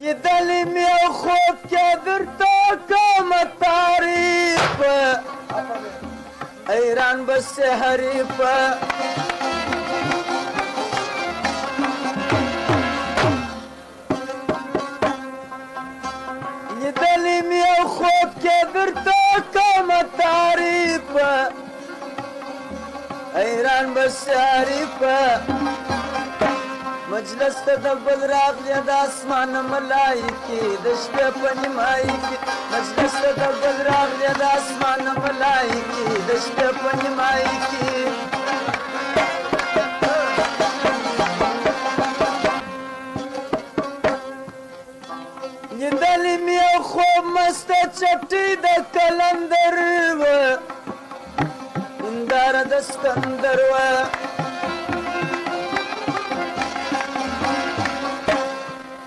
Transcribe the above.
لیدلی مې یو خوب کې درته کومه تعریف حیران به سې حریفه لیدلی مې یو خوب کې درته کومه تعریف حیران به سې حریفه مجلس ته د بل راغلی د اسمانه ملایکې د شپې په نیمایي کې مجلس ته د بل راغلی د اسمانه ملایکې د شپې په نیمایي کې لیدلی مې یو خوب مسته چټۍ د کلندر وه هنداره د سکندر وه